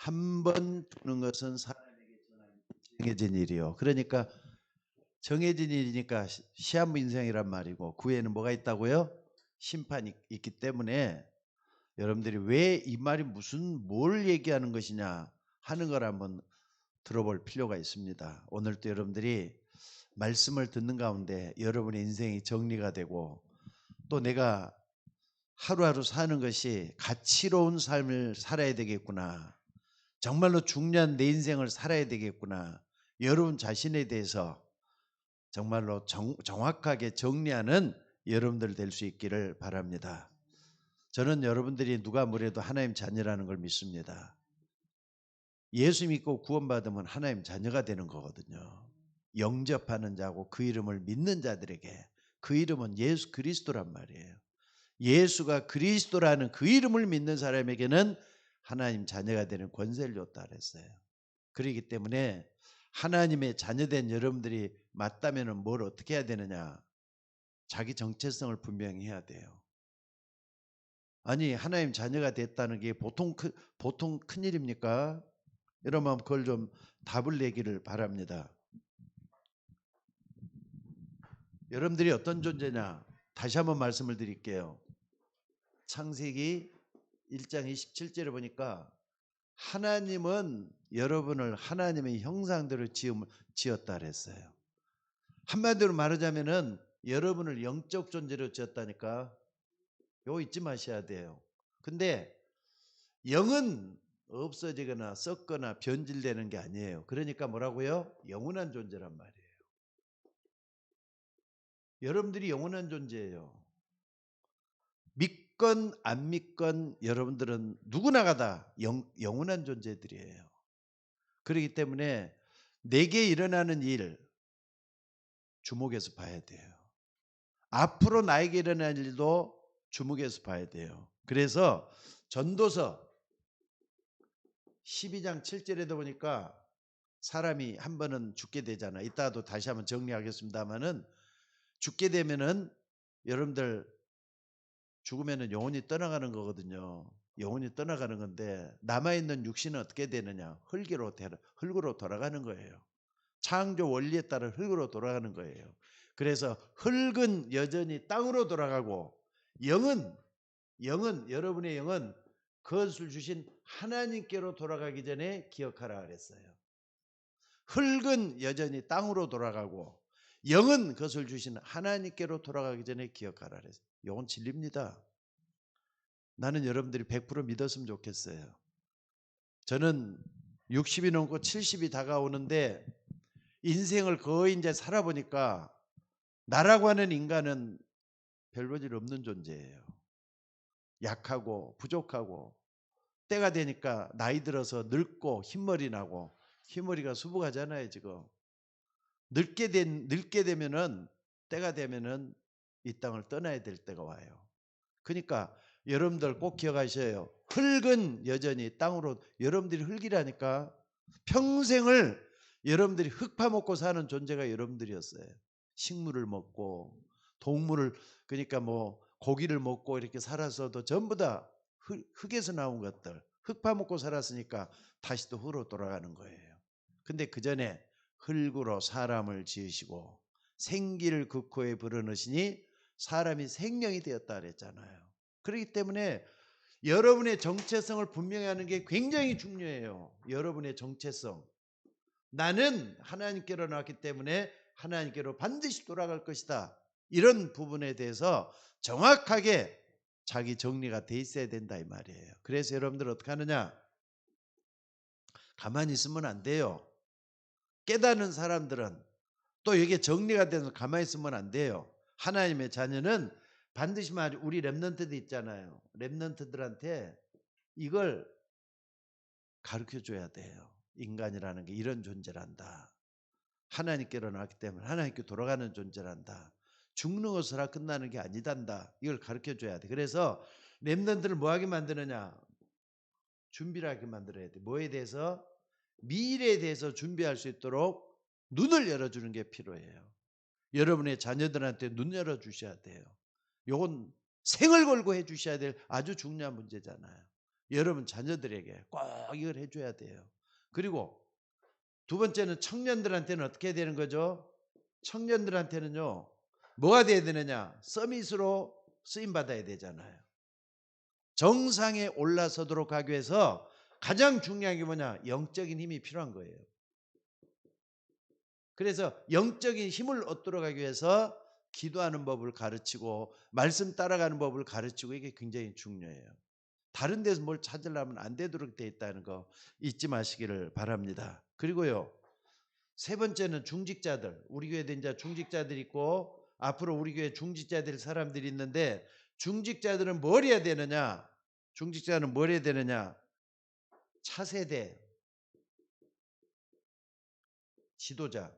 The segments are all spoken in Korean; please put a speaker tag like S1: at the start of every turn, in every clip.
S1: 한 번 죽는 것은 사람에게 정해진 일이요. 그러니까 정해진 일이니까 시한부 인생이란 말이고 그 후에는 뭐가 있다고요? 심판이 있기 때문에 여러분들이 왜 이 말이 뭘 얘기하는 것이냐 하는 걸 한번 들어볼 필요가 있습니다. 오늘도 여러분들이 말씀을 듣는 가운데 여러분의 인생이 정리가 되고 또 내가 하루하루 사는 것이 가치로운 삶을 살아야 되겠구나. 정말로 중요한 내 인생을 살아야 되겠구나. 여러분 자신에 대해서 정말로 정확하게 정리하는 여러분들 될 수 있기를 바랍니다. 저는 여러분들이 누가 뭐래도 하나님 자녀라는 걸 믿습니다. 예수 믿고 구원받으면 하나님 자녀가 되는 거거든요. 영접하는 자고 그 이름을 믿는 자들에게 그 이름은 예수 그리스도란 말이에요. 예수가 그리스도라는 그 이름을 믿는 사람에게는 하나님 자녀가 되는 권세를 줬다 그랬어요. 그렇기 때문에 하나님의 자녀된 여러분들이 맞다면 뭘 어떻게 해야 되느냐? 자기 정체성을 분명히 해야 돼요. 아니 하나님 자녀가 됐다는 게 보통 큰일입니까? 여러분 그걸 좀 답을 내기를 바랍니다. 여러분들이 어떤 존재냐? 다시 한번 말씀을 드릴게요. 창세기 1장 27절에 보니까 하나님은 여러분을 하나님의 형상대로 지었다 그랬어요. 한마디로 말하자면은 여러분을 영적 존재로 지었다니까. 요거 잊지 마셔야 돼요. 근데 영은 없어지거나 썩거나 변질되는 게 아니에요. 그러니까 뭐라고요? 영원한 존재란 말이에요. 여러분들이 영원한 존재예요. 믿건 안 믿건 여러분들은 누구나가 다 영원한 존재들이에요. 그렇기 때문에 내게 일어나는 일 주목해서 봐야 돼요. 앞으로 나에게 일어날 일도 주목해서 봐야 돼요. 그래서 전도서 12장 7절에도 보니까 사람이 한 번은 죽게 되잖아. 이따도 다시 한번 정리하겠습니다만은 죽게 되면은 여러분들 죽으면은 영혼이 떠나가는 거거든요. 영혼이 떠나가는 건데 남아있는 육신은 어떻게 되느냐? 흙으로 돌아가는 거예요. 창조 원리에 따라 흙으로 돌아가는 거예요. 그래서 흙은 여전히 땅으로 돌아가고 영은 여러분의 영은 그것을 주신 하나님께로 돌아가기 전에 기억하라 그랬어요. 흙은 여전히 땅으로 돌아가고 영은 그것을 주신 하나님께로 돌아가기 전에 기억하라 그랬어요. 이건 진리입니다. 나는 여러분들이 100% 믿었으면 좋겠어요. 저는 60이 넘고 70이 다가오는데 인생을 거의 이제 살아보니까 나라고 하는 인간은 별 볼 일 없는 존재예요. 약하고 부족하고 때가 되니까 나이 들어서 늙고 흰머리 나고 흰머리가 수북하잖아요 지금. 늙게 되면은 때가 되면은 이 땅을 떠나야 될 때가 와요. 그러니까 여러분들 꼭 기억하셔요. 흙은 여전히 땅으로 여러분들이 흙이라니까 평생을 여러분들이 흙 파먹고 사는 존재가 여러분들이었어요. 식물을 먹고 동물을 그러니까 뭐 고기를 먹고 이렇게 살아서도 전부 다 흙에서 나온 것들 흙 파먹고 살았으니까 다시 또 흙으로 돌아가는 거예요. 근데 그 전에 흙으로 사람을 지으시고 생기를 그 코에 불어넣으시니 사람이 생명이 되었다 그랬잖아요. 그렇기 때문에 여러분의 정체성을 분명히 하는 게 굉장히 중요해요. 여러분의 정체성. 나는 하나님께로 나왔기 때문에 하나님께로 반드시 돌아갈 것이다. 이런 부분에 대해서 정확하게 자기 정리가 돼 있어야 된다 이 말이에요. 그래서 여러분들 어떻게 하느냐? 가만히 있으면 안 돼요. 깨닫는 사람들은 또 이게 정리가 돼서 가만히 있으면 안 돼요. 하나님의 자녀는 반드시 우리 랩런트들 있잖아요. 랩런트들한테 이걸 가르쳐 줘야 돼요. 인간이라는 게 이런 존재란다. 하나님께로 나왔기 때문에 하나님께 돌아가는 존재란다. 죽는 것으로 끝나는 게 아니단다. 이걸 가르쳐 줘야 돼. 그래서 랩런트를 뭐하게 만드느냐? 준비를 하게 만들어야 돼. 뭐에 대해서? 미래에 대해서 준비할 수 있도록 눈을 열어주는 게 필요해요. 여러분의 자녀들한테 눈 열어주셔야 돼요. 이건 생을 걸고 해주셔야 될 아주 중요한 문제잖아요. 여러분 자녀들에게 꼭 이걸 해줘야 돼요. 그리고 두 번째는 청년들한테는 어떻게 해야 되는 거죠? 청년들한테는요, 뭐가 돼야 되느냐? 서밋으로 쓰임 받아야 되잖아요. 정상에 올라서도록 하기 위해서 가장 중요한 게 뭐냐? 영적인 힘이 필요한 거예요. 그래서 영적인 힘을 얻도록 하기 위해서 기도하는 법을 가르치고 말씀 따라가는 법을 가르치고 이게 굉장히 중요해요. 다른 데서 뭘 찾으려면 안 되도록 돼 있다는 거 잊지 마시기를 바랍니다. 그리고요, 세 번째는 중직자들. 우리 교회에 이제 중직자들이 있고 앞으로 우리 교회 중직자들 사람들이 있는데, 중직자들은 뭘 해야 되느냐? 중직자는 뭘 해야 되느냐? 차세대 지도자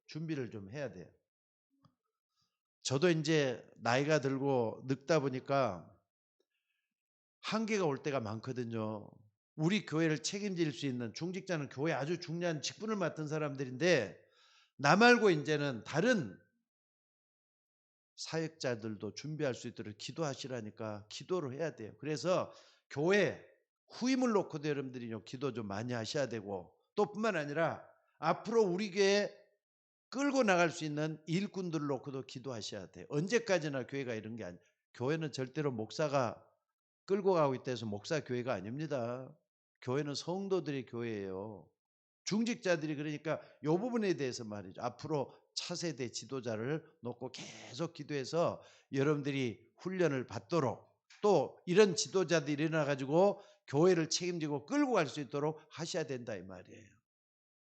S1: 준비를 좀 해야 돼요. 저도 이제 나이가 들고 늙다 보니까 한계가 올 때가 많거든요. 우리 교회를 책임질 수 있는 중직자는 교회 아주 중요한 직분을 맡은 사람들인데, 나 말고 이제는 다른 사역자들도 준비할 수 있도록 기도하시라니까 기도를 해야 돼요. 그래서 교회 후임을 놓고도 여러분들이 기도 좀 많이 하셔야 되고, 또 뿐만 아니라 앞으로 우리 교회 끌고 나갈 수 있는 일꾼들을 놓고도 기도하셔야 돼요. 언제까지나 교회가 이런 게 아니에요. 교회는 절대로 목사가 끌고 가고 있다 해서 목사 교회가 아닙니다. 교회는 성도들의 교회예요. 중직자들이 그러니까 이 부분에 대해서 말이죠. 앞으로 차세대 지도자를 놓고 계속 기도해서 여러분들이 훈련을 받도록, 또 이런 지도자들이 일어나 가지고 교회를 책임지고 끌고 갈 수 있도록 하셔야 된다 이 말이에요.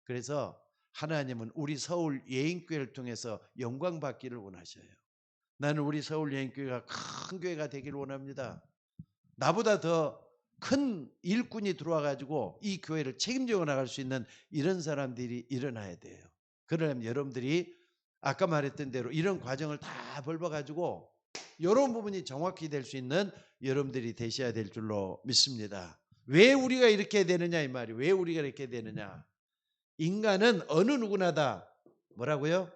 S1: 그래서 하나님은 우리 서울 예인교회를 통해서 영광 받기를 원하셔요. 나는 우리 서울 예인교회가 큰 교회가 되기를 원합니다. 나보다 더 큰 일꾼이 들어와 가지고 이 교회를 책임져 나갈 수 있는 이런 사람들이 일어나야 돼요. 그러려면 여러분들이 아까 말했던 대로 이런 과정을 다 밟아 가지고 이런 부분이 정확히 될 수 있는 여러분들이 되셔야 될 줄로 믿습니다. 왜 우리가 이렇게 되느냐 이 말이. 왜 우리가 이렇게 되느냐? 인간은 어느 누구나 다 뭐라고요?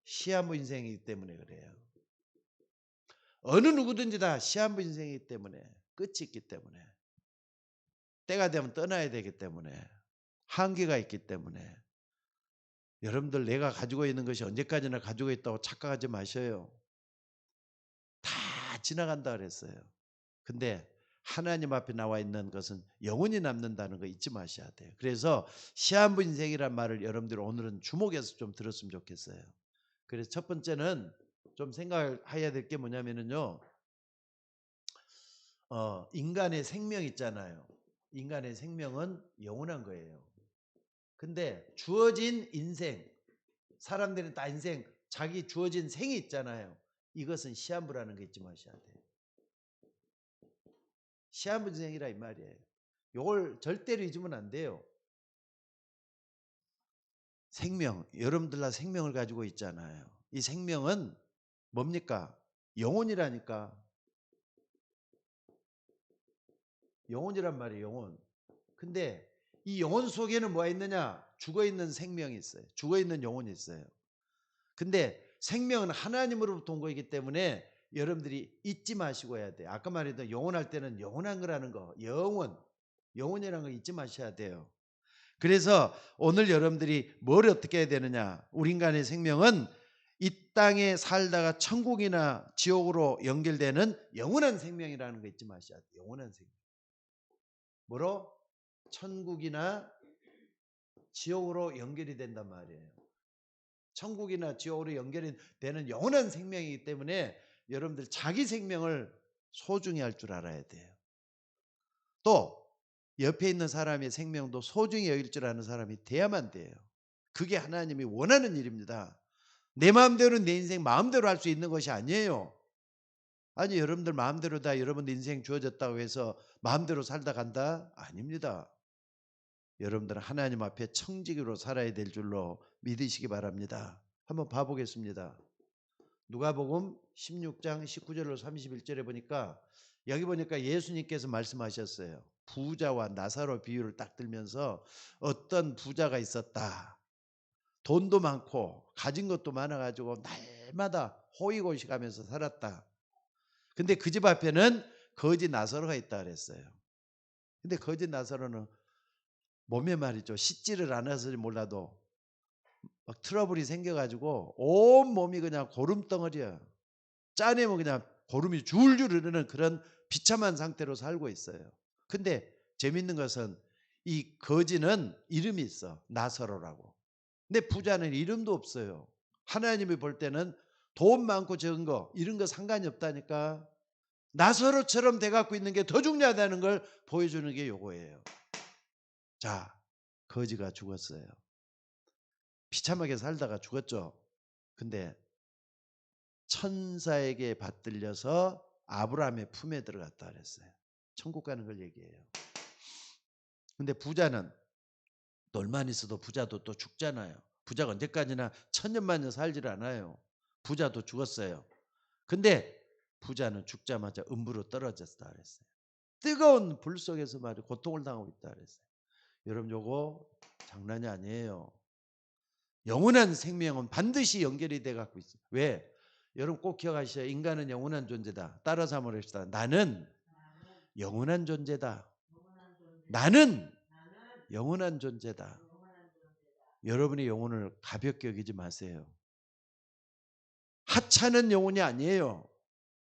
S1: 시한부 인생이기 때문에 그래요. 어느 누구든지 다 시한부 인생이기 때문에, 끝이 있기 때문에, 때가 되면 떠나야 되기 때문에, 한계가 있기 때문에. 여러분들 내가 가지고 있는 것이 언제까지나 가지고 있다고 착각하지 마셔요. 다 지나간다 그랬어요. 근데 하나님 앞에 나와 있는 것은 영원히 남는다는 거 잊지 마셔야 돼요. 그래서 시한부 인생이란 말을 여러분들 오늘은 주목해서 좀 들었으면 좋겠어요. 그래서 첫 번째는 좀 생각해야 될 게 뭐냐면요, 인간의 생명 있잖아요. 인간의 생명은 영원한 거예요. 근데 주어진 인생, 사람들은 다 인생, 자기 주어진 생이 있잖아요. 이것은 시한부라는 거 잊지 마셔야 돼요. 시한부 인생이라 이 말이에요. 이걸 절대로 잊으면 안 돼요. 생명, 여러분들 다 생명을 가지고 있잖아요. 이 생명은 뭡니까? 영혼이라니까. 영혼이란 말이에요. 영혼. 근데 이 영혼 속에는 뭐가 있느냐? 죽어있는 생명이 있어요. 죽어있는 영혼이 있어요. 근데 생명은 하나님으로부터 온 거이기 때문에 여러분들이 잊지 마시고 해야 돼요. 아까 말했던 영원할 때는 영원한 거라는 거, 영혼이라는 거 잊지 마셔야 돼요. 그래서 오늘 여러분들이 뭘 어떻게 해야 되느냐? 우리 인간의 생명은 이 땅에 살다가 천국이나 지옥으로 연결되는 영원한 생명이라는 거 잊지 마셔야 돼요. 영원한 생명. 뭐로? 천국이나 지옥으로 연결이 된단 말이에요. 천국이나 지옥으로 연결이 되는 영원한 생명이기 때문에 여러분들 자기 생명을 소중히 할 줄 알아야 돼요. 또 옆에 있는 사람의 생명도 소중히 여길 줄 아는 사람이 돼야만 돼요. 그게 하나님이 원하는 일입니다. 내 마음대로 내 인생 마음대로 할 수 있는 것이 아니에요. 아니 여러분들 마음대로 다 여러분들 인생 주어졌다고 해서 마음대로 살다 간다? 아닙니다. 여러분들은 하나님 앞에 청지기로 살아야 될 줄로 믿으시기 바랍니다. 한번 봐보겠습니다. 누가복음 16장 19절로 31절에 보니까, 여기 보니까 예수님께서 말씀하셨어요. 부자와 나사로 비유를 딱 들면서 어떤 부자가 있었다. 돈도 많고 가진 것도 많아가지고 날마다 호의고시 가면서 살았다. 근데 그 집 앞에는 거지 나사로가 있다 그랬어요. 근데 거짓 나사로는 몸에 말이죠. 씻지를 않아서 몰라도 막 트러블이 생겨가지고 온 몸이 그냥 고름덩어리야. 짜내면 그냥 고름이 줄줄 흐르는 그런 비참한 상태로 살고 있어요. 근데 재밌는 것은 이 거지는 이름이 있어. 나사로라고. 근데 부자는 이름도 없어요. 하나님이 볼 때는 돈 많고 적은 거 이런 거 상관이 없다니까. 나사로처럼 돼갖고 있는 게 더 중요하다는 걸 보여주는 게 요거예요. 자, 거지가 죽었어요. 비참하게 살다가 죽었죠. 근데 천사에게 받들려서 아브라함의 품에 들어갔다 그랬어요. 천국 가는 걸 얘기해요. 근데 부자는 널만 있어도 부자도 또 죽잖아요. 부자가 언제까지나 천년만년 살질 않아요. 부자도 죽었어요. 근데 부자는 죽자마자 음부로 떨어졌다 그랬어요. 뜨거운 불 속에서 말이 고통을 당하고 있다 그랬어요. 여러분 요거 장난이 아니에요. 영원한 생명은 반드시 연결이 돼 갖고 있어요. 왜? 여러분 꼭 기억하셔야 인간은 영원한 존재다. 따라서 한번 합시다. 나는 영원한 존재다. 나는 영원한 존재다. 여러분이 영혼을 가볍게 여기지 마세요. 하찮은 영혼이 아니에요.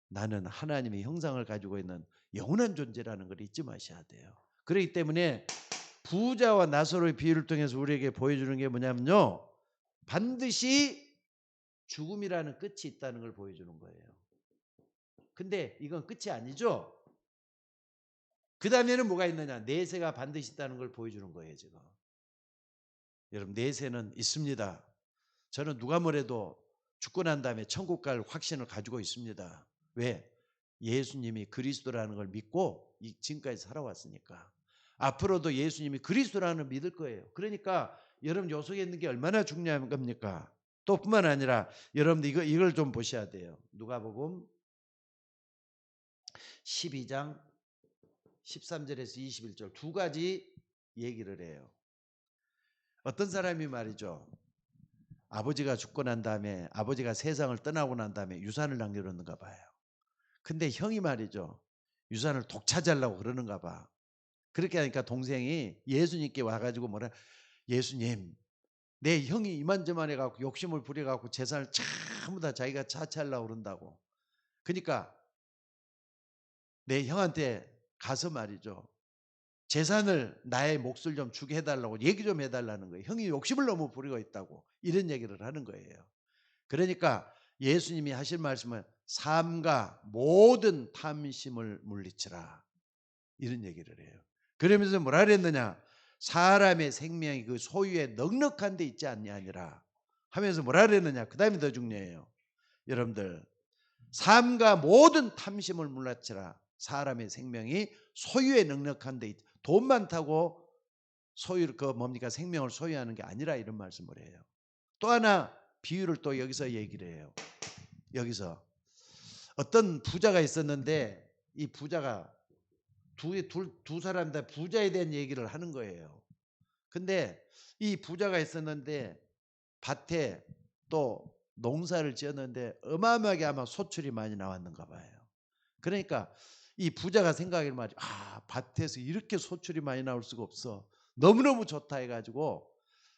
S1: 나는 하나님의 형상을 가지고 있는 영원한 존재라는 걸 잊지 마셔야 돼요. 그렇기 때문에 부자와 나사로의 비유를 통해서 우리에게 보여주는 게 뭐냐면요. 반드시 죽음이라는 끝이 있다는 걸 보여주는 거예요. 근데 이건 끝이 아니죠. 그 다음에는 뭐가 있느냐. 내세가 반드시 있다는 걸 보여주는 거예요. 지금 여러분 내세는 있습니다. 저는 누가 뭐래도 죽고 난 다음에 천국 갈 확신을 가지고 있습니다. 왜? 예수님이 그리스도라는 걸 믿고 지금까지 살아왔으니까. 앞으로도 예수님이 그리스도라는 걸 믿을 거예요. 그러니까 여러분 요 속에 있는 게 얼마나 중요한 겁니까? 또 뿐만 아니라 여러분들 이걸 좀 보셔야 돼요. 누가복음 12장 13절에서 21절 두 가지 얘기를 해요. 어떤 사람이 말이죠. 아버지가 죽고 난 다음에 아버지가 세상을 떠나고 난 다음에 유산을 남겨놓는가 봐요. 근데 형이 말이죠. 유산을 독차지하려고 그러는가 봐. 그렇게 하니까 동생이 예수님께 와가지고 뭐라 예수님 내 형이 이만저만 해갖고 욕심을 부려갖고 재산을 전부 다 자기가 차지하려고 그런다고. 그러니까 내 형한테 가서 말이죠. 재산을 나의 몫을 좀 주게 해달라고 얘기 좀 해달라는 거예요. 형이 욕심을 너무 부리고 있다고 이런 얘기를 하는 거예요. 그러니까 예수님이 하실 말씀은 삼가 모든 탐심을 물리치라 이런 얘기를 해요. 그러면서 뭐라 그랬느냐. 사람의 생명이 그 소유에 넉넉한 데 있지 않냐 아니라 하면서 뭐라 그랬느냐. 그 다음이 더 중요해요. 여러분들 삼가 모든 탐심을 물리치라. 사람의 생명이 소유에 넉넉한 데 있다. 돈 많다고 소유 뭡니까 생명을 소유하는 게 아니라 이런 말씀을 해요. 또 하나 비유를 또 여기서 얘기를 해요. 여기서 어떤 부자가 있었는데 이 부자가 두 사람 다 부자에 대한 얘기를 하는 거예요. 근데 이 부자가 있었는데 밭에 또 농사를 지었는데 어마어마하게 아마 소출이 많이 나왔는가 봐요. 그러니까 이 부자가 생각하기를 말이죠. 밭에서 이렇게 소출이 많이 나올 수가 없어. 너무너무 좋다 해가지고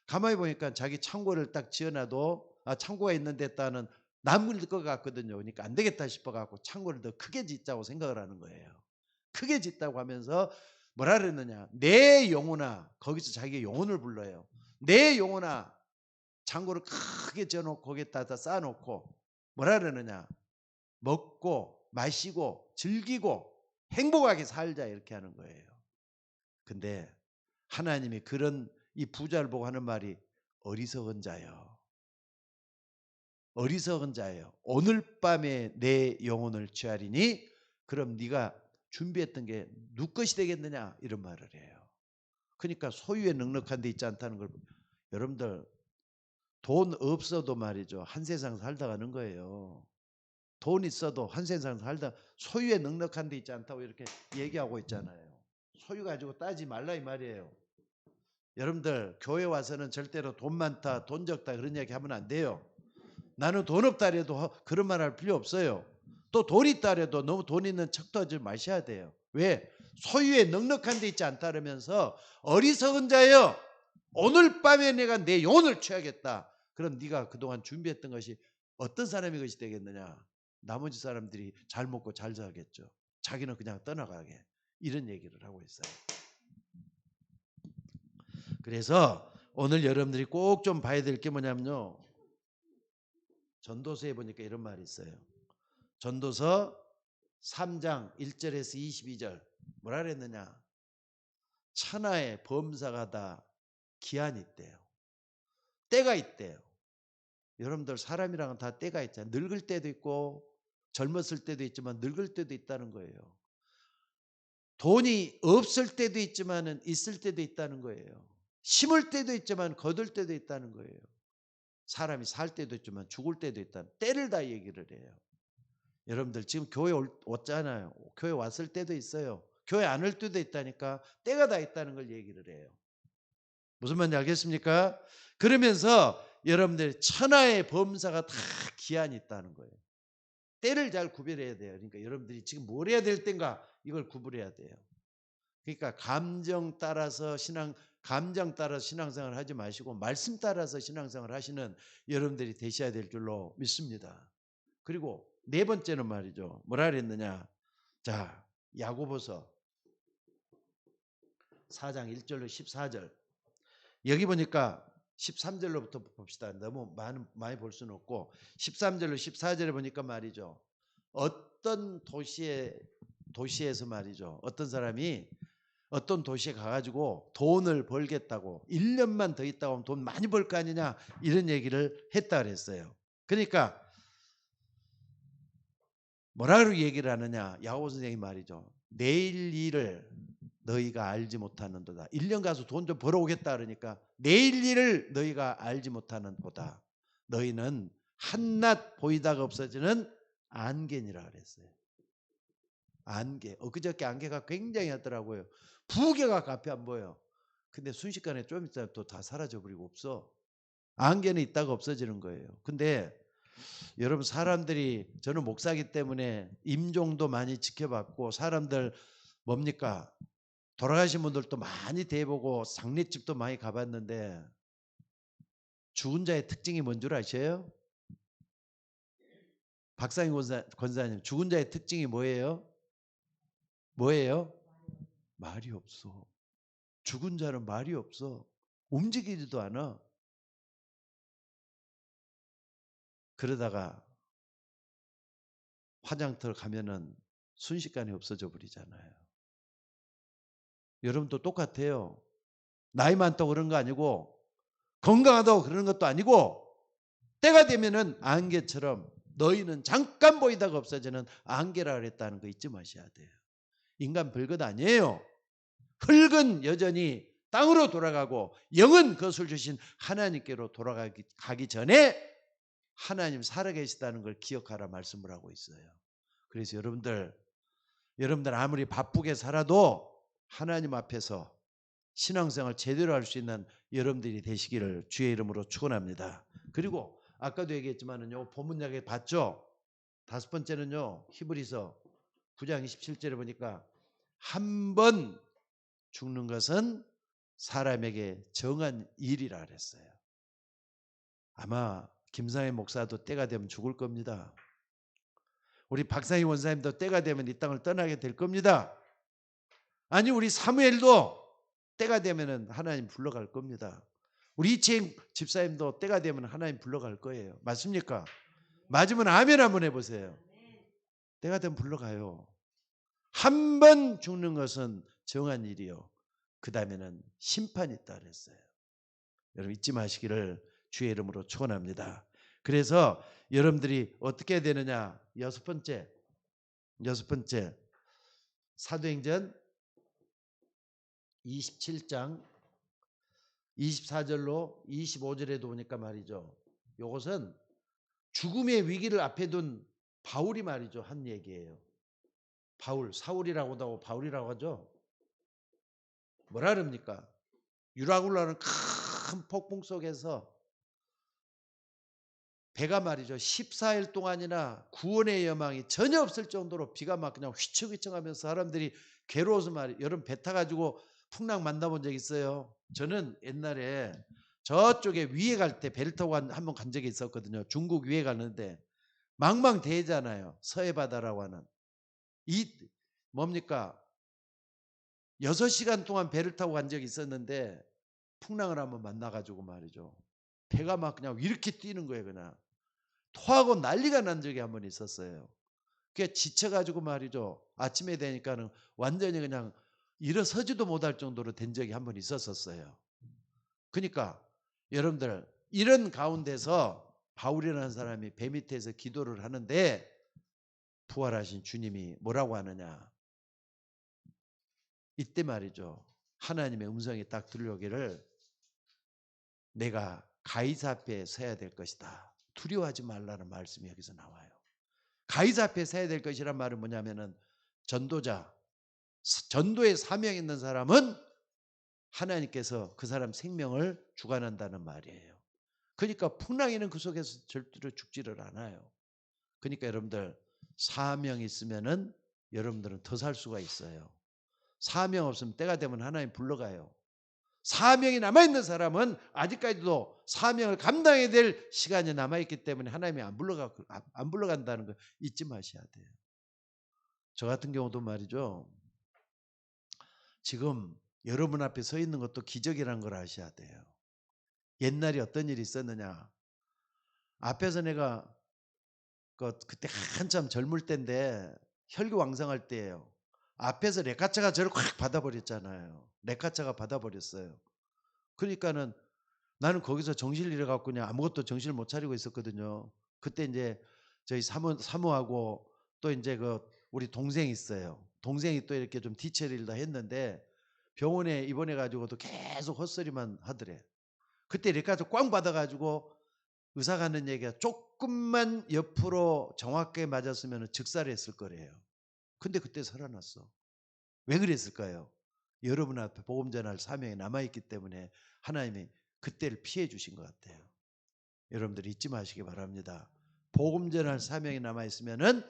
S1: 가만히 보니까 자기 창고를 딱 지어놔도 창고가 있는 데다는 나무를 것 같거든요. 그러니까 안 되겠다 싶어갖고 창고를 더 크게 짓자고 생각을 하는 거예요. 크게 짓다고 하면서 뭐라 그랬느냐. 내 영혼아 거기서 자기의 영혼을 불러요. 내 영혼아 창고를 크게 지어놓고 거기에다 쌓아놓고 뭐라 그러느냐. 먹고 마시고 즐기고 행복하게 살자 이렇게 하는 거예요. 근데 하나님이 그런 이 부자를 보고 하는 말이 어리석은 자여. 어리석은 자여. 오늘 밤에 내 영혼을 취하리니 그럼 네가 준비했던 게 누구 것이 되겠느냐 이런 말을 해요. 그러니까 소유에 넉넉한 데 있지 않다는 걸 여러분들 돈 없어도 말이죠. 한 세상 살다 가는 거예요. 돈 있어도 한 세상 살다 소유에 넉넉한 데 있지 않다고 이렇게 얘기하고 있잖아요. 소유 가지고 따지지 말라 이 말이에요. 여러분들 교회 와서는 절대로 돈 많다 돈 적다 그런 얘기 하면 안 돼요. 나는 돈 없다 해도 그런 말 할 필요 없어요. 또 돈 있다 해도 너무 돈 있는 척도 하지 마셔야 돼요. 왜? 소유에 넉넉한 데 있지 않다 그러면서 어리석은 자여 오늘 밤에 내가 내 영혼을 취하겠다. 그럼 네가 그동안 준비했던 것이 어떤 사람의 것이 되겠느냐. 나머지 사람들이 잘 먹고 잘 살겠죠. 자기는 그냥 떠나가게. 이런 얘기를 하고 있어요. 그래서 오늘 여러분들이 꼭 좀 봐야 될 게 뭐냐면요. 전도서에 보니까 이런 말이 있어요. 전도서 3장 1절에서 22절 뭐라 그랬느냐. 천하의 범사가 다 기한이 있대요. 때가 있대요. 여러분들 사람이랑은 다 때가 있잖아요. 늙을 때도 있고 젊었을 때도 있지만 늙을 때도 있다는 거예요. 돈이 없을 때도 있지만 있을 때도 있다는 거예요. 심을 때도 있지만 거둘 때도 있다는 거예요. 사람이 살 때도 있지만 죽을 때도 있다는 때를 다 얘기를 해요. 여러분들 지금 교회 왔잖아요. 교회 왔을 때도 있어요. 교회 안 올 때도 있다니까 때가 다 있다는 걸 얘기를 해요. 무슨 말인지 알겠습니까? 그러면서 여러분들 천하의 범사가 다 기한이 있다는 거예요. 때를 잘 구별해야 돼요. 그러니까 여러분들이 지금 뭘 해야 될 땐가 이걸 구분해야 돼요. 그러니까 감정 따라서 신앙생활 하지 마시고 말씀 따라서 신앙생활 하시는 여러분들이 되셔야 될 줄로 믿습니다. 그리고 네 번째는 말이죠. 뭐라 그랬느냐. 자, 야고보서 4장 1절로 14절. 여기 보니까 13절로부터 봅시다. 너무 많이 볼 수는 없고 13절로 14절에 보니까 말이죠. 어떤 도시에서 말이죠. 어떤 사람이 어떤 도시에 가가지고 돈을 벌겠다고 1년만 더 있다가 오면 돈 많이 벌 거 아니냐 이런 얘기를 했다 그랬어요. 그러니까 뭐라고 얘기를 하느냐. 야고보 선생님 말이죠. 내일 일을 너희가 알지 못하는도다. 1년 가서 돈 좀 벌어오겠다 그러니까 내일 일을 너희가 알지 못하는 보다 너희는 한낱 보이다가 없어지는 안개니라 그랬어요. 안개. 엊그저께 안개가 굉장히 하더라고요. 부개가 앞에 안 보여. 근데 순식간에 좀 있다 또 다 사라져버리고 없어. 안개는 있다가 없어지는 거예요. 근데 여러분 사람들이 저는 목사기 때문에 임종도 많이 지켜봤고 사람들 뭡니까? 돌아가신 분들도 많이 대보고 장례집도 많이 가봤는데 죽은 자의 특징이 뭔 줄 아세요? 박상희 권사님 죽은 자의 특징이 뭐예요? 뭐예요? 말이 없어. 죽은 자는 말이 없어. 움직이지도 않아. 그러다가 화장터 가면은 순식간에 없어져 버리잖아요. 여러분도 똑같아요. 나이 많다고 그런 거 아니고 건강하다고 그러는 것도 아니고 때가 되면은 안개처럼 너희는 잠깐 보이다가 없어지는 안개라 그랬다는 거 잊지 마셔야 돼요. 인간 별것 아니에요. 흙은 여전히 땅으로 돌아가고 영은 그것을 주신 하나님께로 돌아가기 전에 하나님 살아계시다는 걸 기억하라 말씀을 하고 있어요. 그래서 여러분들 아무리 바쁘게 살아도 하나님 앞에서 신앙생활 제대로 할 수 있는 여러분들이 되시기를 주의 이름으로 축원합니다. 그리고 아까도 얘기했지만은요. 본문약에 봤죠? 다섯 번째는요. 히브리서 9장 27절에 보니까 한 번 죽는 것은 사람에게 정한 일이라 그랬어요. 아마 김상희 목사도 때가 되면 죽을 겁니다. 우리 박상희 원사님도 때가 되면 이 땅을 떠나게 될 겁니다. 아니 우리 사무엘도 때가 되면 하나님 불러갈 겁니다. 우리 이채임 집사님도 때가 되면 하나님 불러갈 거예요. 맞습니까? 맞으면 아멘 한번 해보세요. 때가 되면 불러가요. 한 번 죽는 것은 정한 일이요. 그 다음에는 심판이 있다 그랬어요. 여러분 잊지 마시기를 주의 이름으로 축원합니다. 그래서 여러분들이 어떻게 해야 되느냐. 여섯 번째 사도행전 27장 24절로 25절에도 보니까 말이죠. 이것은 죽음의 위기를 앞에 둔 바울이 말이죠. 한 얘기예요. 사울이라고도 하고 바울이라고 하죠. 뭐라 그럽니까? 유라굴라는 큰 폭풍 속에서 배가 말이죠. 14일 동안이나 구원의 여망이 전혀 없을 정도로 비가 막 그냥 휘청휘청하면서 사람들이 괴로워서 말이에요. 여러분 배 타가지고 풍랑 만나본 적 있어요? 저는 옛날에 저쪽에 위에 갈 때 배를 타고 한번 간 적이 있었거든요. 중국 위에 가는데 망망대해잖아요. 서해바다라고 하는. 이 뭡니까? 6시간 동안 배를 타고 간 적이 있었는데 풍랑을 한번 만나가지고 말이죠. 배가 막 그냥 이렇게 뛰는 거예요. 그냥 토하고 난리가 난 적이 한번 있었어요. 그게 지쳐가지고 말이죠. 아침에 되니까는 완전히 그냥 일어서지도 못할 정도로 된 적이 한번 있었었어요. 그러니까 여러분들 이런 가운데서 바울이라는 사람이 배 밑에서 기도를 하는데 부활하신 주님이 뭐라고 하느냐. 이때 말이죠. 하나님의 음성이 딱 들려오기를 내가 가이사 앞에 서야 될 것이다. 두려워하지 말라는 말씀이 여기서 나와요. 가이사 앞에 서야 될 것이란 말은 뭐냐면은 전도자, 전도의 사명이 있는 사람은 하나님께서 그 사람 생명을 주관한다는 말이에요. 그러니까 풍랑이는 그 속에서 절대로 죽지를 않아요. 그러니까 여러분들 사명이 있으면은 여러분들은 더 살 수가 있어요. 사명 없으면 때가 되면 하나님 불러가요. 사명이 남아있는 사람은 아직까지도 사명을 감당해야 될 시간이 남아있기 때문에 하나님이 안 불러간다는 거 잊지 마셔야 돼요. 저 같은 경우도 말이죠. 지금 여러분 앞에 서 있는 것도 기적이라는 걸 아셔야 돼요. 옛날에 어떤 일이 있었느냐. 앞에서 내가 그때 한참 젊을 때인데 혈기왕성할 때예요. 앞에서 레카차가 저를 확 받아버렸잖아요. 레카차가 받아버렸어요. 그러니까는 나는 거기서 정신을 잃어갖고 그냥 아무것도 정신을 못 차리고 있었거든요. 그때 이제 저희 사모하고 또 이제 우리 동생이 있어요. 동생이 또 이렇게 좀 뒤처리를 다 했는데 병원에 입원해가지고도 계속 헛소리만 하더래. 그때 레카차 꽝 받아가지고 의사가 하는 얘기가 조금만 옆으로 정확하게 맞았으면 즉사를 했을 거래요. 근데 그때 살아났어. 왜 그랬을까요? 여러분 앞에 복음 전할 사명이 남아있기 때문에 하나님이 그때를 피해 주신 것 같아요. 여러분들 잊지 마시기 바랍니다. 복음 전할 사명이 남아있으면은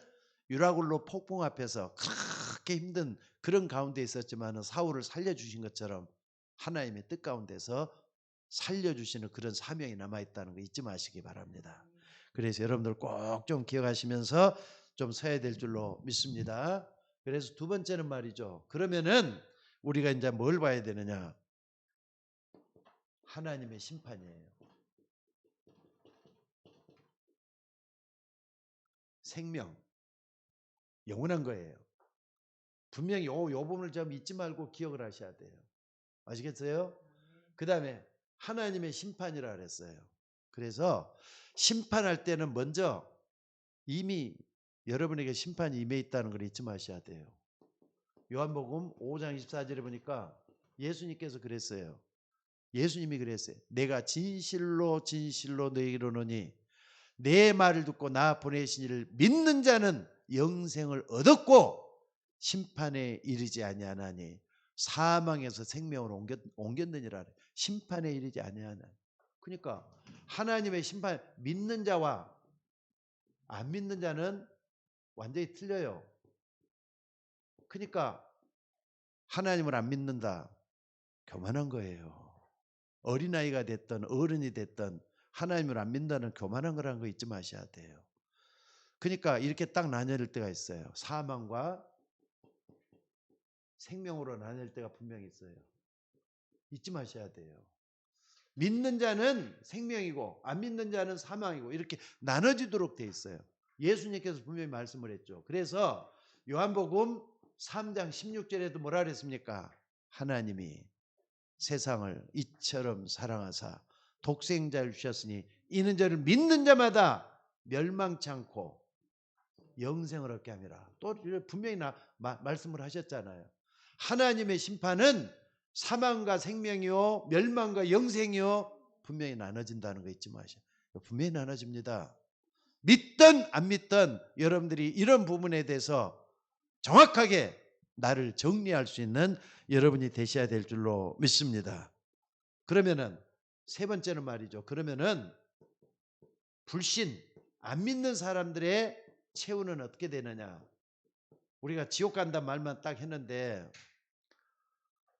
S1: 유라굴로 폭풍 앞에서 그렇게 힘든 그런 가운데 있었지만 사울을 살려주신 것처럼 하나님의 뜻 가운데서 살려주시는 그런 사명이 남아있다는 거 잊지 마시기 바랍니다. 그래서 여러분들 꼭 좀 기억하시면서 좀 서야 될 줄로 믿습니다. 그래서 두 번째는 말이죠. 그러면은 우리가 이제 뭘 봐야 되느냐? 하나님의 심판이에요. 생명, 영원한 거예요. 분명히 요 부분을 좀 잊지 말고 기억을 하셔야 돼요. 아시겠어요? 그 다음에 하나님의 심판이라 그랬어요. 그래서 심판할 때는 먼저 이미 여러분에게 심판이 임해 있다는 걸 잊지 마셔야 돼요. 요한복음 5장 24절에 보니까 예수님께서 그랬어요. 예수님이 그랬어요. 내가 진실로 진실로 너희에게 이르노니 내 말을 듣고 나 보내신 이를 믿는 자는 영생을 얻었고 심판에 이르지 아니하나니 사망에서 생명으로 옮겼느니라. 심판에 이르지 아니하나니. 그러니까 하나님의 심판, 믿는 자와 안 믿는 자는 완전히 틀려요. 그러니까 하나님을 안 믿는다. 교만한 거예요. 어린아이가 됐든 어른이 됐든 하나님을 안 믿는다는 교만한 거라는 거 잊지 마셔야 돼요. 그러니까 이렇게 딱 나뉠 때가 있어요. 사망과 생명으로 나뉠 때가 분명히 있어요. 잊지 마셔야 돼요. 믿는 자는 생명이고 안 믿는 자는 사망이고 이렇게 나눠지도록 돼 있어요. 예수님께서 분명히 말씀을 했죠. 그래서 요한복음 3장 16절에도 뭐라 그랬습니까? 하나님이 세상을 이처럼 사랑하사 독생자를 주셨으니 이는 저를 믿는 자마다 멸망치 않고 영생을 얻게 함이라. 또 분명히 말씀을 하셨잖아요. 하나님의 심판은 사망과 생명이요 멸망과 영생이요 분명히 나눠진다는 거 잊지 마세요. 분명히 나눠집니다. 믿든 안 믿든 여러분들이 이런 부분에 대해서 정확하게 나를 정리할 수 있는 여러분이 되셔야 될 줄로 믿습니다. 그러면은 세 번째는 말이죠. 그러면은 불신, 안 믿는 사람들의 최후는 어떻게 되느냐? 우리가 지옥 간다는 말만 딱 했는데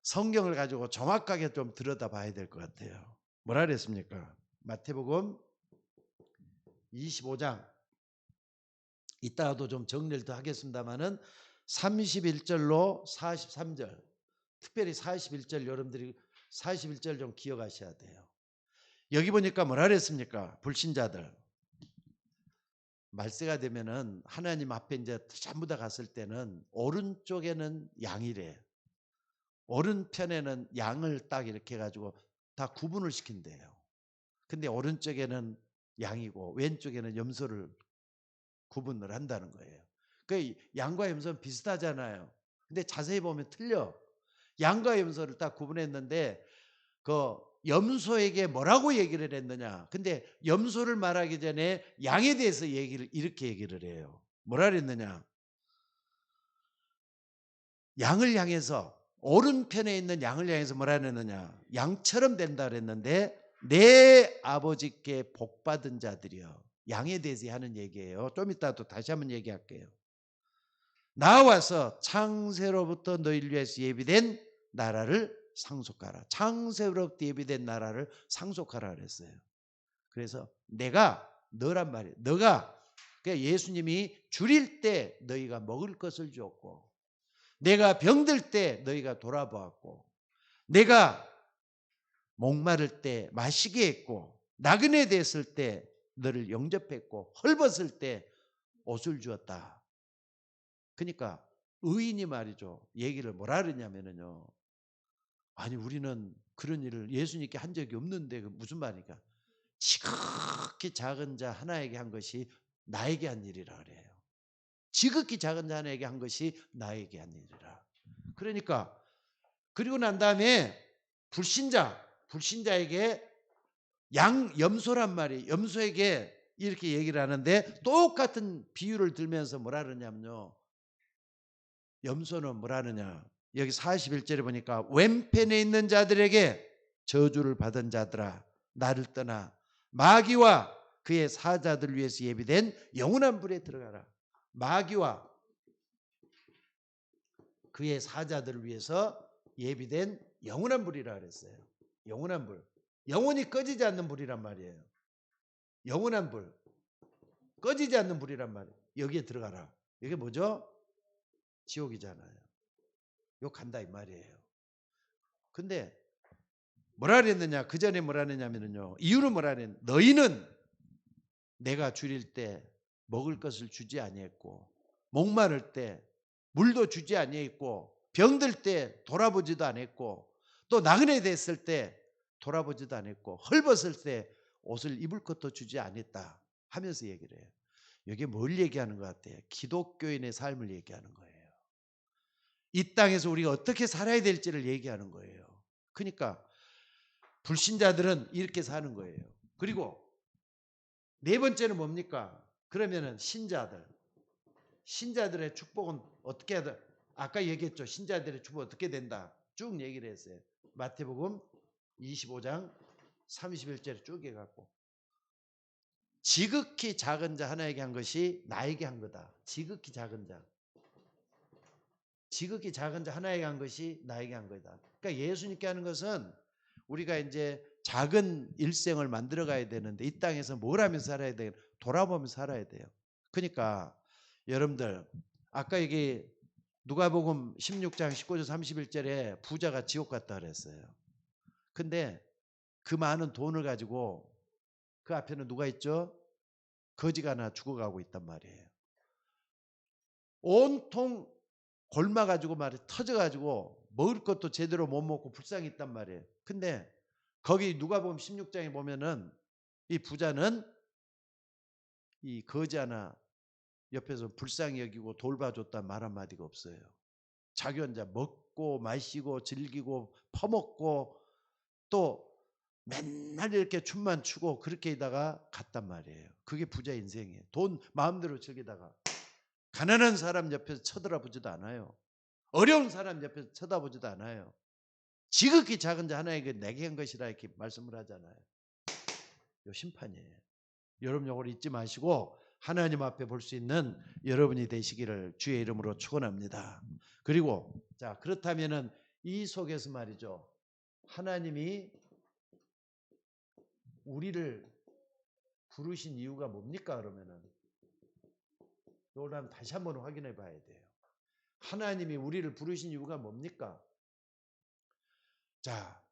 S1: 성경을 가지고 정확하게 좀 들여다봐야 될 것 같아요. 뭐라 그랬습니까? 마태복음 25장 이따가도 좀 정리를 더 하겠습니다마는 31절로 43절, 특별히 41절 여러분들이 41절 좀 기억하셔야 돼요. 여기 보니까 뭐라 그랬습니까? 불신자들 말세가 되면은 하나님 앞에 이제 전부 다 갔을 때는 오른쪽에는 양이래. 오른편에는 양을 딱 이렇게 해가지고 다 구분을 시킨대요. 근데 오른쪽에는 양이고 왼쪽에는 염소를 구분을 한다는 거예요. 그 양과 염소는 비슷하잖아요. 근데 자세히 보면 틀려. 양과 염소를 딱 구분했는데 그 염소에게 뭐라고 얘기를 했느냐. 근데 염소를 말하기 전에 양에 대해서 이렇게 얘기를 해요. 뭐라 그랬느냐. 양을 향해서 오른편에 있는 양을 향해서 뭐라 그랬느냐. 양처럼 된다 그랬는데 내 아버지께 복받은 자들이여. 양에 대해서 하는 얘기예요. 좀 이따 또 다시 한번 얘기할게요. 나와서 창세로부터 너희를 위해서 예비된 나라를 상속하라. 창세로부터 예비된 나라를 상속하라 그랬어요. 그래서 내가 너란 말이에요. 너가 그러니까 예수님이 줄일 때 너희가 먹을 것을 줬고 내가 병들 때 너희가 돌아보았고 내가 목마를 때 마시게 했고 나그네 됐을 때 너를 영접했고 헐벗을 때 옷을 주었다. 그러니까 의인이 말이죠. 얘기를 뭐라 그러냐면요. 아니 우리는 그런 일을 예수님께 한 적이 없는데 무슨 말입니까? 지극히 작은 자 하나에게 한 것이 나에게 한 일이라 그래요. 지극히 작은 자 하나에게 한 것이 나에게 한 일이라. 그러니까 그리고 난 다음에 불신자에게 염소란 말이에요. 염소에게 이렇게 얘기를 하는데 똑같은 비유를 들면서 뭐라 그러냐면요. 염소는 뭐라 하느냐. 여기 41절에 보니까 왼편에 있는 자들에게 저주를 받은 자들아 나를 떠나 마귀와 그의 사자들을 위해서 예비된 영원한 불에 들어가라. 마귀와 그의 사자들을 위해서 예비된 영원한 불이라 그랬어요. 영원한 불. 영원히 꺼지지 않는 불이란 말이에요. 영원한 불. 꺼지지 않는 불이란 말이에요. 여기에 들어가라. 이게 뭐죠? 지옥이잖아요. 요 간다 이 말이에요. 근데 뭐라 그랬느냐? 그 전에 뭐라 그랬냐면요. 이유는 뭐라 그랬느냐? 너희는 내가 줄일 때 먹을 것을 주지 아니했고 목마를 때 물도 주지 아니했고 병들 때 돌아보지도 않았고 또 나그네 됐을 때 돌아보지도 않았고 헐벗을 때 옷을 입을 것도 주지 않았다 하면서 얘기를 해요. 이게 뭘 얘기하는 것 같아요? 기독교인의 삶을 얘기하는 거예요. 이 땅에서 우리가 어떻게 살아야 될지를 얘기하는 거예요. 그러니까 불신자들은 이렇게 사는 거예요. 그리고 네 번째는 뭡니까? 그러면은 신자들의 축복은 어떻게 하다? 아까 얘기했죠. 신자들의 축복 어떻게 된다? 쭉 얘기를 했어요. 마태복음 25장 31절에 쭉 해갖고 지극히 작은 자 하나에게 한 것이 나에게 한 거다. 지극히 작은 자 하나에게 한 것이 나에게 한 거다. 그러니까 예수님께 하는 것은 우리가 이제 작은 일생을 만들어 가야 되는데 이 땅에서 뭘 하면서 살아야 돼요? 돌아보면서 살아야 돼요. 그러니까 여러분들 아까 여기 누가복음 16장 19절 31절에 부자가 지옥 갔다 그랬어요. 근데 그 많은 돈을 가지고 그 앞에는 누가 있죠? 거지가 하나 죽어가고 있단 말이에요. 온통 골마가지고 말이 터져가지고 먹을 것도 제대로 못 먹고 불쌍히 있단 말이에요. 근데 거기 누가복음 16장에 보면은 이 부자는 이 거지 하나 옆에서 불쌍히 여기고 돌봐줬단 말 한마디가 없어요. 자기 혼자 먹고 마시고 즐기고 퍼먹고 또 맨날 이렇게 춤만 추고 그렇게 하다가 갔단 말이에요. 그게 부자 인생이에요. 돈 마음대로 즐기다가 가난한 사람 옆에서 쳐다보지도 않아요. 어려운 사람 옆에서 쳐다보지도 않아요. 지극히 작은 자 하나에게 내게 한 것이라 이렇게 말씀을 하잖아요. 요 심판이에요. 여러분 요걸 잊지 마시고 하나님 앞에 볼 수 있는 여러분이 되시기를 주의 이름으로 축원합니다. 그리고 자, 그렇다면은 이 속에서 말이죠. 하나님이 우리를 부르신 이유가 뭡니까? 그러면은 이걸 다시 한번 확인해 봐야 돼요. 하나님이 우리를 부르신 이유가 뭡니까? 자,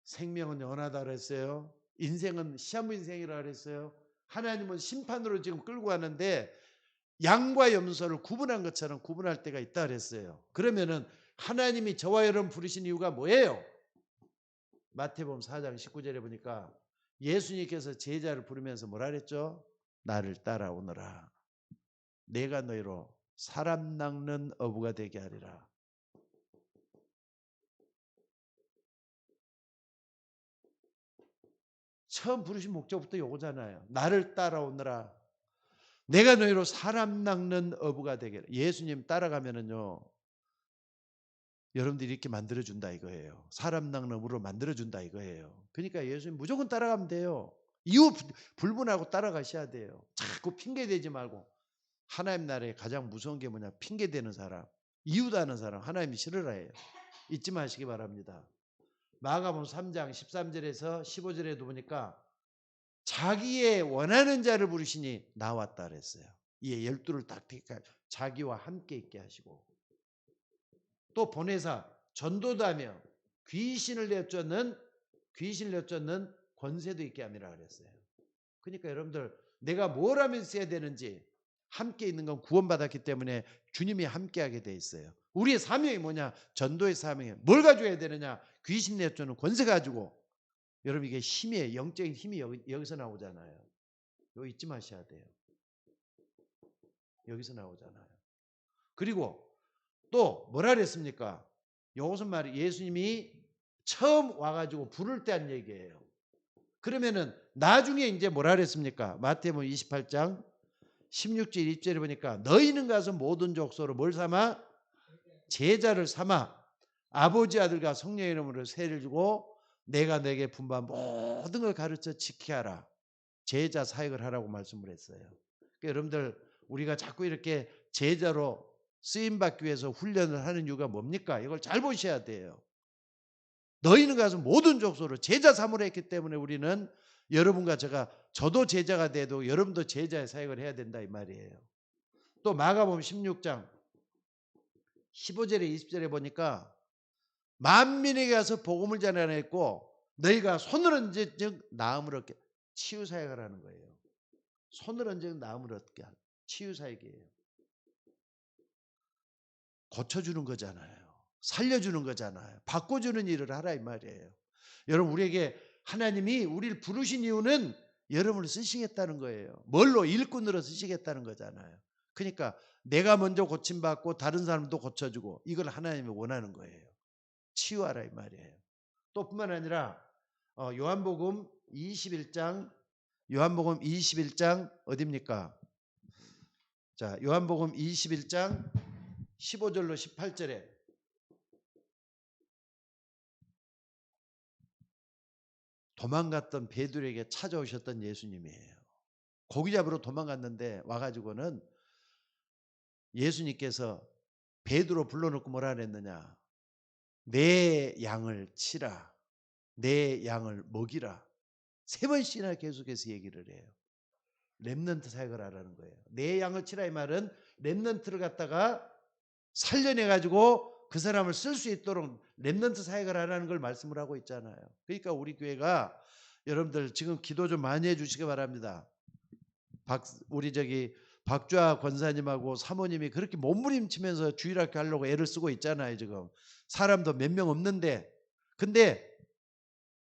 S1: 생명은 영원하다 그랬어요. 인생은 시한부 인생이라 그랬어요. 하나님은 심판으로 지금 끌고 가는데 양과 염소를 구분한 것처럼 구분할 때가 있다 그랬어요. 그러면은 하나님이 저와 여러분 부르신 이유가 뭐예요? 마태복음 4장 19절에 보니까 예수님께서 제자를 부르면서 뭐라 그랬죠? 나를 따라오너라. 내가 너희로 사람 낚는 어부가 되게 하리라. 처음 부르신 목적부터 요거잖아요. 나를 따라오너라. 내가 너희로 사람 낚는 어부가 되게 하리라. 예수님 따라가면은요. 여러분들이 이렇게 만들어준다 이거예요. 사람 낚는 어부로 만들어준다 이거예요. 그러니까 예수님 무조건 따라가면 돼요. 이유 불문하고 따라가셔야 돼요. 자꾸 핑계대지 말고. 하나님 나라에 가장 무서운 게 뭐냐? 핑계대는 사람, 이유다는 사람 하나님이 싫으라 해요. 잊지 마시기 바랍니다. 마가복음 3장 13절에서 15절에도 보니까 자기의 원하는 자를 부르시니 나왔다 그랬어요. 이 12를 딱 자기와 함께 있게 하시고 또 보내사 전도도 하며 귀신을 내쫓는 권세도 있게 함이라 그랬어요. 그러니까 여러분들 내가 뭘 하면 써야 되는지 함께 있는 건 구원받았기 때문에 주님이 함께하게 돼 있어요. 우리의 사명이 뭐냐? 전도의 사명이 뭘 가져야 되느냐? 귀신 내쫓는 권세 가지고. 여러분 이게 힘이에요. 영적인 힘이 여기서 나오잖아요. 이거 잊지 마셔야 돼요. 여기서 나오잖아요. 그리고 또 뭐라 그랬습니까? 이것은 말이 예수님이 처음 와가지고 부를 때 한 얘기예요. 그러면은 나중에 이제 뭐라 그랬습니까? 마태복음 28장 16절 20절에 보니까 너희는 가서 모든 족속으로 뭘 삼아? 제자를 삼아 아버지 아들과 성령의 이름으로 세를 주고 내가 내게 분부한 모든 걸 가르쳐 지키게 하라. 제자 사역을 하라고 말씀을 했어요. 그러니까 여러분들 우리가 자꾸 이렇게 제자로 쓰임받기 위해서 훈련을 하는 이유가 뭡니까? 이걸 잘 보셔야 돼요. 너희는 가서 모든 족속으로 제자 삼으라 했기 때문에 우리는 여러분과 저도 제자가 돼도 여러분도 제자의 사역을 해야 된다 이 말이에요. 또 마가복음 16장 15절에 20절에 보니까 만민에게 가서 복음을 전하라 했고 너희가 손을 얹은 즉 나음을 얻게 치유 사역을 하는 거예요. 손을 얹은 나음을 얻게 하는 치유 사역이에요. 고쳐주는 거잖아요. 살려주는 거잖아요. 바꿔주는 일을 하라 이 말이에요. 여러분 우리에게 하나님이 우리를 부르신 이유는 여러분을 쓰시겠다는 거예요. 뭘로? 일꾼으로 쓰시겠다는 거잖아요. 그러니까 내가 먼저 고침받고 다른 사람도 고쳐주고 이걸 하나님이 원하는 거예요. 치유하라 이 말이에요. 또 뿐만 아니라 요한복음 21장 어딥니까? 자, 요한복음 21장 15절로 18절에 도망갔던 베드로에게 찾아오셨던 예수님이에요. 고기 잡으러 도망갔는데 와가지고는 예수님께서 베드로 불러놓고 뭐라 그랬느냐? 내 양을 치라. 내 양을 먹이라. 3번씩이나 계속해서 얘기를 해요. 렘넌트 사역을 하라는 거예요. 내 양을 치라 이 말은 렘넌트를 갖다가 살려내가지고 그 사람을 쓸 수 있도록 렘넌트 사역을 하라는 걸 말씀을 하고 있잖아요. 그러니까 우리 교회가 여러분들 지금 기도 좀 많이 해주시기 바랍니다. 우리 박주아 권사님하고 사모님이 그렇게 몸부림치면서 주일학교 하려고 애를 쓰고 있잖아요. 지금 사람도 몇 명 없는데 근데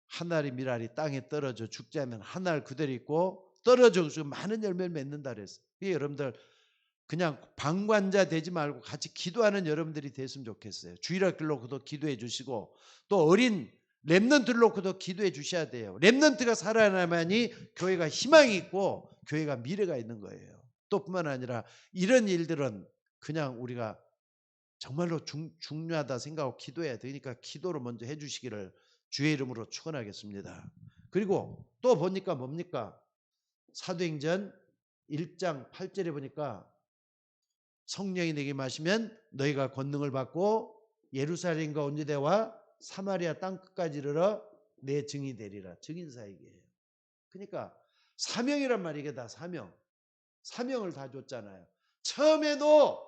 S1: 한 알이 밀알이 땅에 떨어져 죽지 않으면 한 알 그대로 있고 떨어져서 많은 열매를 맺는다 그랬어요. 여러분들 그냥 방관자 되지 말고 같이 기도하는 여러분들이 됐으면 좋겠어요. 주일학교 놓고도 기도해 주시고 또 어린 렘넌트를 놓고도 기도해 주셔야 돼요. 렘넌트가 살아나야만이 교회가 희망이 있고 교회가 미래가 있는 거예요. 또 뿐만 아니라 이런 일들은 그냥 우리가 정말로 중요하다 생각하고 기도해야 되니까 기도를 먼저 해 주시기를 주의 이름으로 축원하겠습니다. 그리고 또 보니까 뭡니까? 사도행전 1장 8절에 보니까 성령이 내게 마시면 너희가 권능을 받고 예루살렘과 온 유대와 사마리아 땅 끝까지 이르러 내 증이 되리라. 증인사역이에요. 그러니까 사명이란 말이 이게 다 사명. 사명을 다 줬잖아요. 처음에도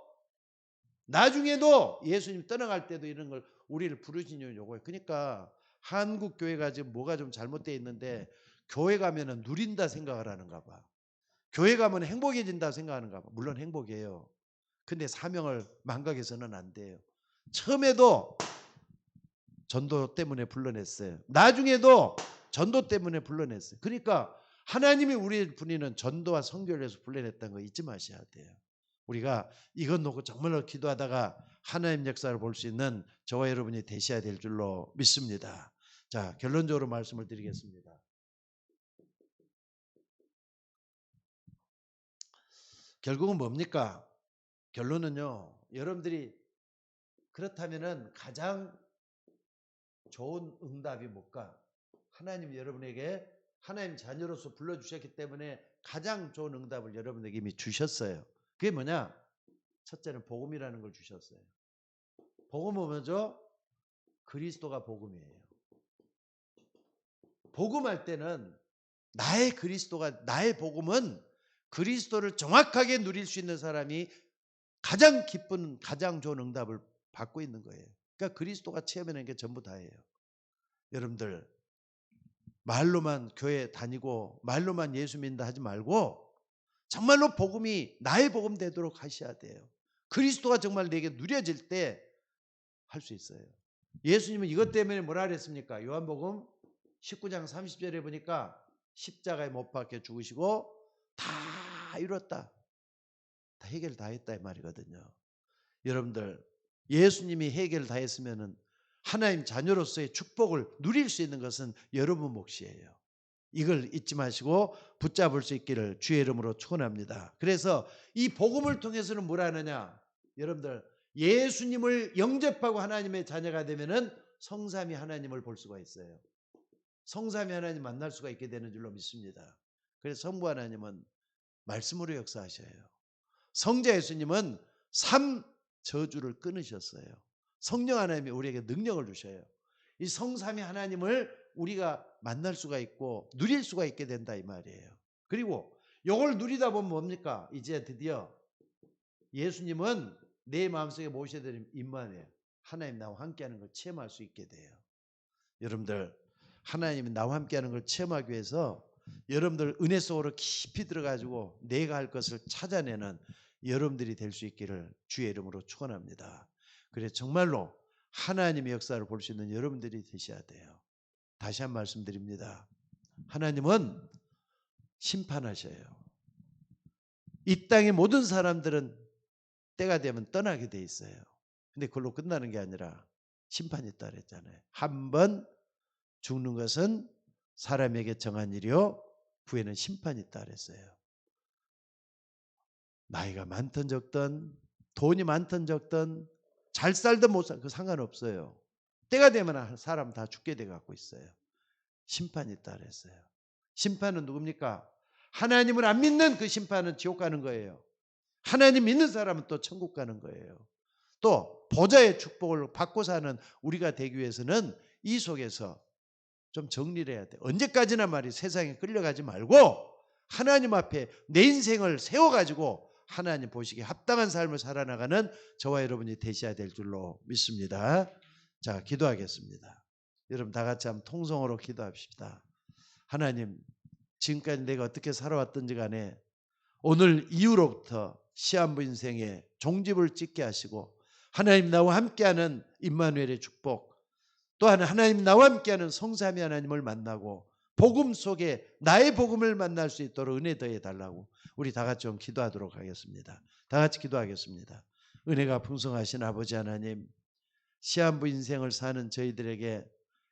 S1: 나중에도 예수님 떠나갈 때도 이런 걸 우리를 부르신 이유는 요거예요. 그러니까 한국 교회가 지금 뭐가 좀 잘못되어 있는데 교회 가면은 누린다 생각을 하는가 봐. 교회 가면 행복해진다 생각하는가 봐. 물론 행복해요. 근데 사명을 망각해서는 안 돼요. 처음에도 전도 때문에 불러냈어요. 나중에도 전도 때문에 불러냈어요. 그러니까 하나님이 우리를 부리는 전도와 선교를 위해서 불러냈다는 거 잊지 마셔야 돼요. 우리가 이것 놓고 정말로 기도하다가 하나님 역사를 볼 수 있는 저와 여러분이 되셔야 될 줄로 믿습니다. 자, 결론적으로 말씀을 드리겠습니다. 결국은 뭡니까? 결론은요, 여러분들이 그렇다면은 가장 좋은 응답이 뭘까? 하나님 여러분에게 하나님 자녀로서 불러주셨기 때문에 가장 좋은 응답을 여러분에게 이미 주셨어요. 그게 뭐냐? 첫째는 복음이라는 걸 주셨어요. 복음은 뭐죠? 그리스도가 복음이에요. 복음할 때는 나의 복음은 그리스도를 정확하게 누릴 수 있는 사람이 가장 기쁜, 가장 좋은 응답을 받고 있는 거예요. 그러니까 그리스도가 체험하는 게 전부 다예요. 여러분들 말로만 교회 다니고 말로만 예수 믿는다 하지 말고 정말로 복음이 나의 복음 되도록 하셔야 돼요. 그리스도가 정말 내게 누려질 때 할 수 있어요. 예수님은 이것 때문에 뭐라 그랬습니까? 요한복음 19장 30절에 보니까 십자가에 못 박혀 죽으시고 다 이뤘다. 다 해결 다 했다 이 말이거든요. 여러분들 예수님이 해결 다 했으면은 하나님 자녀로서의 축복을 누릴 수 있는 것은 여러분 몫이에요. 이걸 잊지 마시고 붙잡을 수 있기를 주의 이름으로 축원합니다. 그래서 이 복음을 통해서는 뭘 하느냐? 여러분들 예수님을 영접하고 하나님의 자녀가 되면은 성삼위 하나님을 볼 수가 있어요. 성삼위 하나님 만날 수가 있게 되는 줄로 믿습니다. 그래서 성부 하나님은 말씀으로 역사하셔요. 성자 예수님은 삼 저주를 끊으셨어요. 성령 하나님이 우리에게 능력을 주셔요. 이 성삼위 하나님을 우리가 만날 수가 있고 누릴 수가 있게 된다 이 말이에요. 그리고 이걸 누리다 보면 뭡니까? 이제 드디어 예수님은 내 마음속에 모셔야 되는 임마누엘, 하나님 나와 함께하는 걸 체험할 수 있게 돼요. 여러분들 하나님이 나와 함께하는 걸 체험하기 위해서 여러분들 은혜 속으로 깊이 들어가지고 내가 할 것을 찾아내는 여러분들이 될 수 있기를 주의 이름으로 축원합니다. 그래서 정말로 하나님의 역사를 볼 수 있는 여러분들이 되셔야 돼요. 다시 한 말씀드립니다. 하나님은 심판하셔요. 이 땅의 모든 사람들은 때가 되면 떠나게 돼 있어요. 근데 그걸로 끝나는 게 아니라 심판이 있다 그랬잖아요. 한 번 죽는 것은 사람에게 정한 일이요 후에는 심판이 있다 그랬어요. 나이가 많든 적든 돈이 많든 적든 잘 살든 못 살든 상관없어요. 때가 되면 사람 다 죽게 돼 갖고 있어요. 심판이 있다 그랬어요. 심판은 누굽니까? 하나님을 안 믿는 그 심판은 지옥 가는 거예요. 하나님 믿는 사람은 또 천국 가는 거예요. 또 보좌의 축복을 받고 사는 우리가 되기 위해서는 이 속에서 좀 정리를 해야 돼. 언제까지나 말이 세상에 끌려가지 말고 하나님 앞에 내 인생을 세워가지고 하나님 보시기에 합당한 삶을 살아나가는 저와 여러분이 되셔야 될 줄로 믿습니다. 자, 기도하겠습니다. 여러분 다 같이 한번 통성으로 기도합시다. 하나님, 지금까지 내가 어떻게 살아왔든지 간에 오늘 이후로부터 시한부 인생에 종집을 찍게 하시고 하나님 나와 함께하는 임마누엘의 축복, 또한 하나님 나와 함께하는 성삼위 하나님을 만나고 복음 속에 나의 복음을 만날 수 있도록 은혜 더해 달라고 우리 다 같이 좀 기도하도록 하겠습니다. 다 같이 기도하겠습니다. 은혜가 풍성하신 아버지 하나님, 시한부 인생을 사는 저희들에게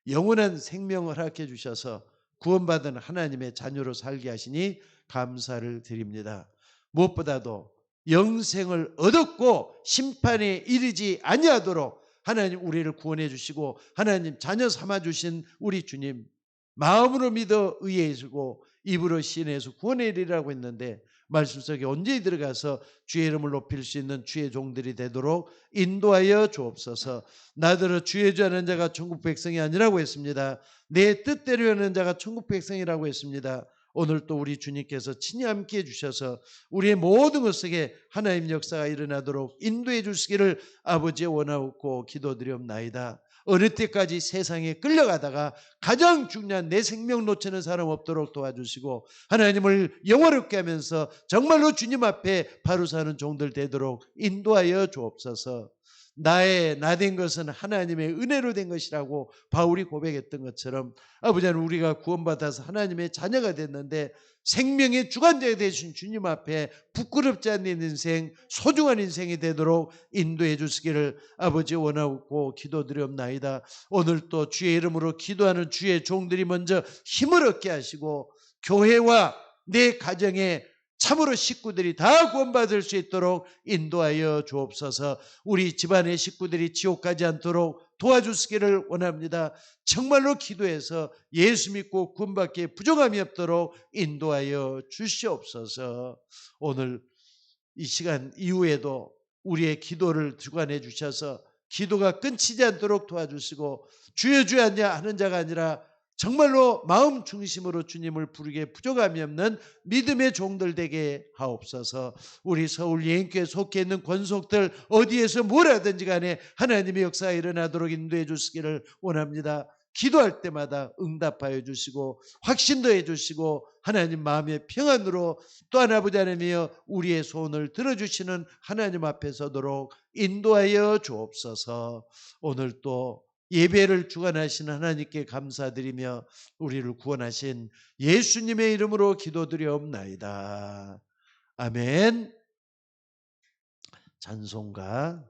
S1: 영원한 생명을 허락해 주셔서 구원받은 하나님의 자녀로 살게 하시니 감사를 드립니다. 무엇보다도 영생을 얻었고 심판에 이르지 아니하도록 하나님 우리를 구원해 주시고 하나님 자녀 삼아 주신 우리 주님 마음으로 믿어 의해주고 입으로 시인해서 구원해 이르라고 했는데 말씀 속에 온전히 들어가서 주의 이름을 높일 수 있는 주의 종들이 되도록 인도하여 주옵소서. 나더러 주의 주 하는 자가 천국 백성이 아니라고 했습니다. 내 뜻대로 하는 자가 천국 백성이라고 했습니다. 오늘 또 우리 주님께서 친히 함께해 주셔서 우리의 모든 것 속에 하나님 역사가 일어나도록 인도해 주시기를 아버지 원하옵고 기도드리옵나이다. 어느 때까지 세상에 끌려가다가 가장 중요한 내 생명 놓치는 사람 없도록 도와주시고 하나님을 영화롭게 하면서 정말로 주님 앞에 바로 사는 종들 되도록 인도하여 주옵소서. 나 된 것은 하나님의 은혜로 된 것이라고 바울이 고백했던 것처럼 아버지 하나님, 우리가 구원받아서 하나님의 자녀가 됐는데 생명의 주관자가 되신 주님 앞에 부끄럽지 않는 인생, 소중한 인생이 되도록 인도해 주시기를 아버지 원하고 기도드리옵나이다. 오늘 또 주의 이름으로 기도하는 주의 종들이 먼저 힘을 얻게 하시고 교회와 내 가정에 참으로 식구들이 다 구원받을 수 있도록 인도하여 주옵소서. 우리 집안의 식구들이 지옥 가지 않도록 도와주시기를 원합니다. 정말로 기도해서 예수 믿고 구원받기에 부족함이 없도록 인도하여 주시옵소서. 오늘 이 시간 이후에도 우리의 기도를 주관해 주셔서 기도가 끊치지 않도록 도와주시고 주여 주여 하는 자가 아니라 정말로 마음 중심으로 주님을 부르기에 부족함이 없는 믿음의 종들 되게 하옵소서. 우리 서울 예인교회 속해 있는 권속들 어디에서 뭘 하든지 간에 하나님의 역사가 일어나도록 인도해 주시기를 원합니다. 기도할 때마다 응답하여 주시고 확신도 해주시고 하나님 마음의 평안으로 또한 아버지 하나님이여 우리의 소원을 들어주시는 하나님 앞에 서도록 인도하여 주옵소서. 오늘 또 예배를 주관하시는 하나님께 감사드리며 우리를 구원하신 예수님의 이름으로 기도드리옵나이다. 아멘. 찬송가